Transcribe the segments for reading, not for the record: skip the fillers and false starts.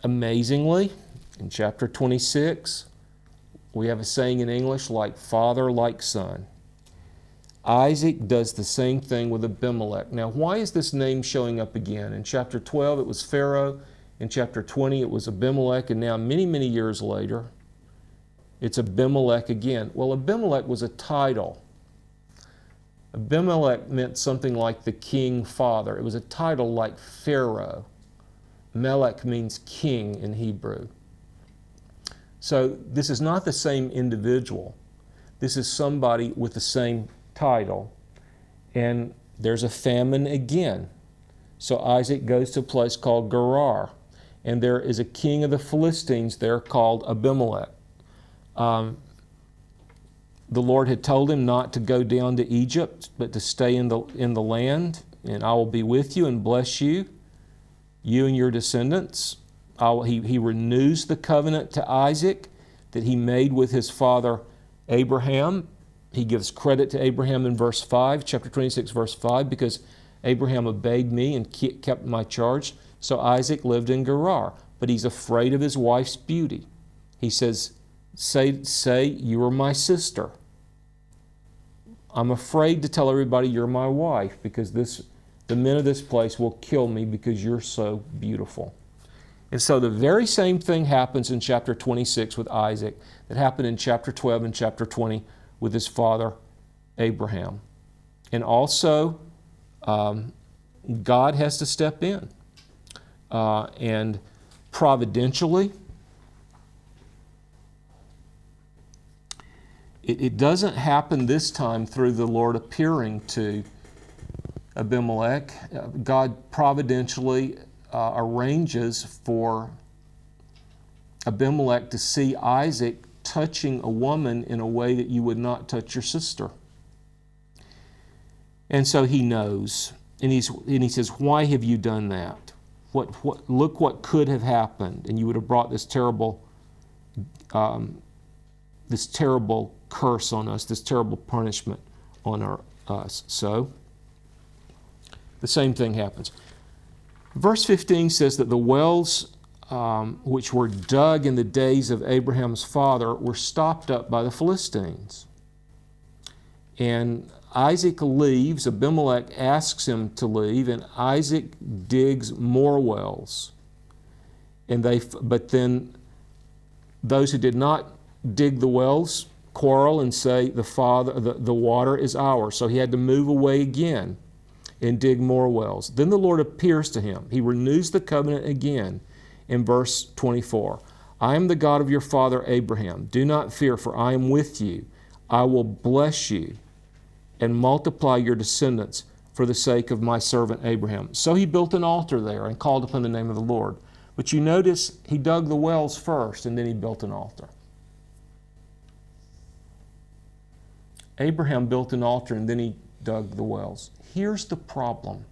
Amazingly, in chapter 26, we have a saying in English, like father, like son. Isaac does the same thing with Abimelech. Now, why is this name showing up again? In chapter 12, it was Pharaoh. In chapter 20, it was Abimelech. And now, many, many years later, it's Abimelech again. Well, Abimelech was a title. Abimelech meant something like the king father. It was a title like Pharaoh. Melech means king in Hebrew. So this is not the same individual. This is somebody with the same title. And there's a famine again. So Isaac goes to a place called Gerar. And there is a king of the Philistines there called Abimelech. The Lord had told him not to go down to Egypt, but to stay in the land, and I will be with you and bless you, you and your descendants. He renews the covenant to Isaac that he made with his father Abraham. He gives credit to Abraham in verse 5, chapter 26, verse 5, because Abraham obeyed me and kept my charge. So Isaac lived in Gerar, but he's afraid of his wife's beauty. He says, say you are my sister. I'm afraid to tell everybody you're my wife because the men of this place will kill me because you're so beautiful. And so the very same thing happens in chapter 26 with Isaac that happened in chapter 12 and chapter 20 with his father Abraham. And also, God has to step in. And providentially, it doesn't happen this time through the Lord appearing to Abimelech. God providentially arranges for Abimelech to see Isaac touching a woman in a way that you would not touch your sister. And so he knows, and he says, "Why have you done that? Look what could have happened, and you would have brought this terrible curse on us, this terrible punishment on us." So the same thing happens. Verse 15 says that the wells which were dug in the days of Abraham's father were stopped up by the Philistines. And Isaac leaves, Abimelech asks him to leave, and Isaac digs more wells. But then those who did not dig the wells quarrel and say the water is ours. So he had to move away again and dig more wells. Then the Lord appears to him. He renews the covenant again in verse 24. "I am the God of your father Abraham. Do not fear, for I am with you. I will bless you and multiply your descendants for the sake of my servant Abraham." So he built an altar there and called upon the name of the Lord. But you notice he dug the wells first and then he built an altar. Abraham built an altar and then he dug the wells. Here's the problem.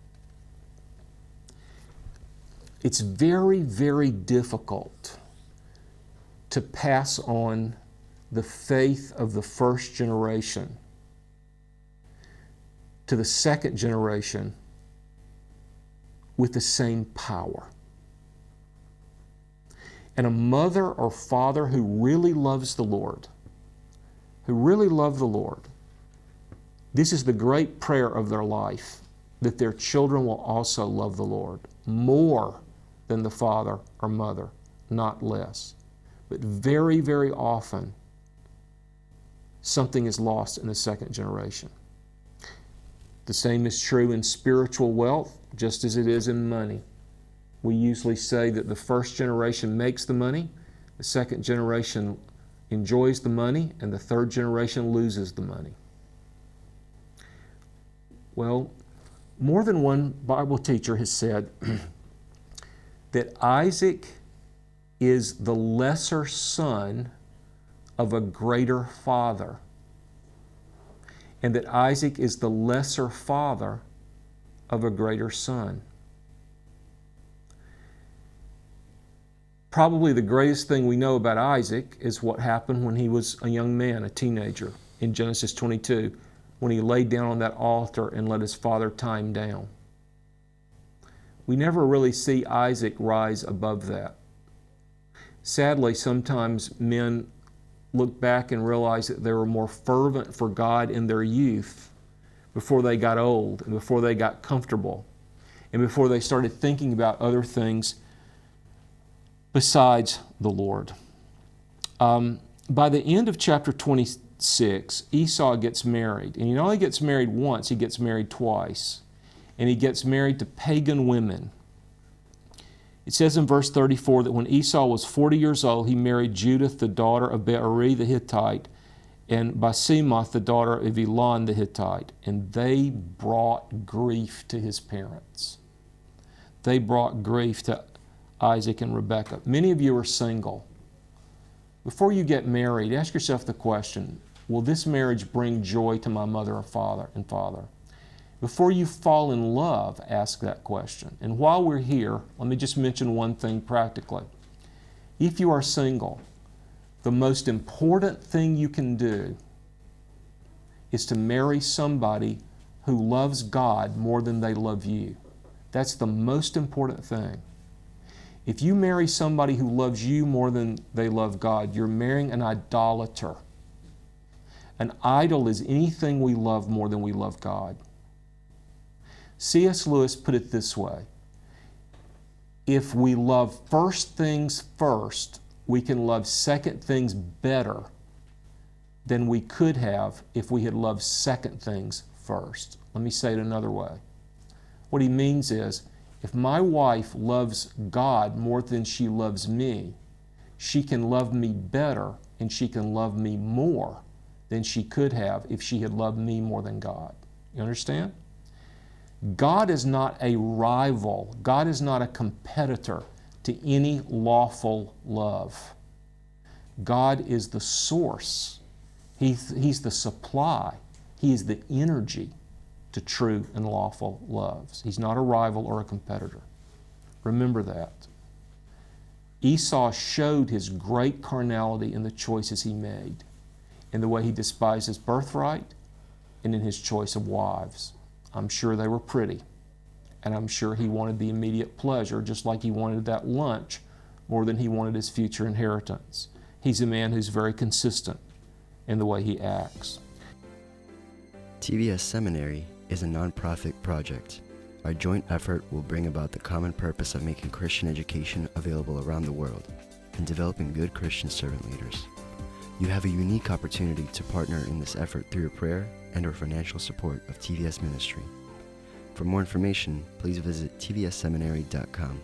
It's very, very difficult to pass on the faith of the first generation to the second generation with the same power. And a mother or father who really loves the Lord, this is the great prayer of their life, that their children will also love the Lord more than the father or mother, not less. But very, very often, something is lost in the second generation. The same is true in spiritual wealth, just as it is in money. We usually say that the first generation makes the money, the second generation enjoys the money, and the third generation loses the money. Well, more than one Bible teacher has said that Isaac is the lesser son of a greater father, and that Isaac is the lesser father of a greater son. Probably the greatest thing we know about Isaac is what happened when he was a young man, a teenager, in Genesis 22, when he laid down on that altar and let his father tie him down. We never really see Isaac rise above that. Sadly, sometimes men look back and realize that they were more fervent for God in their youth before they got old and before they got comfortable and before they started thinking about other things besides the Lord. By the end of chapter 26, Esau gets married. And he not only gets married once, he gets married twice. And he gets married to pagan women. It says in verse 34 that when Esau was 40 years old, he married Judith, the daughter of Beeri the Hittite, and Basemath, the daughter of Elon the Hittite. And they brought grief to his parents. They brought grief to Isaac and Rebekah. Many of you are single. Before you get married, ask yourself the question, will this marriage bring joy to my mother and father? Before you fall in love, ask that question. And while we're here, let me just mention one thing practically. If you are single, the most important thing you can do is to marry somebody who loves God more than they love you. That's the most important thing. If you marry somebody who loves you more than they love God, you're marrying an idolater. An idol is anything we love more than we love God. C.S. Lewis put it this way: if we love first things first, we can love second things better than we could have if we had loved second things first. Let me say it another way. What he means is, if my wife loves God more than she loves me, she can love me better and she can love me more than she could have if she had loved me more than God. You understand? God is not a rival. God is not a competitor to any lawful love. God is the source. He's the supply. He is the energy to true and lawful loves. He's not a rival or a competitor. Remember that. Esau showed his great carnality in the choices he made, in the way he despised his birthright, and in his choice of wives. I'm sure they were pretty, and I'm sure he wanted the immediate pleasure, just like he wanted that lunch more than he wanted his future inheritance. He's a man who's very consistent in the way he acts. TVS Seminary is a nonprofit project. Our joint effort will bring about the common purpose of making Christian education available around the world and developing good Christian servant leaders. You have a unique opportunity to partner in this effort through your prayer and/or financial support of TVS Ministry. For more information, please visit tvsseminary.com.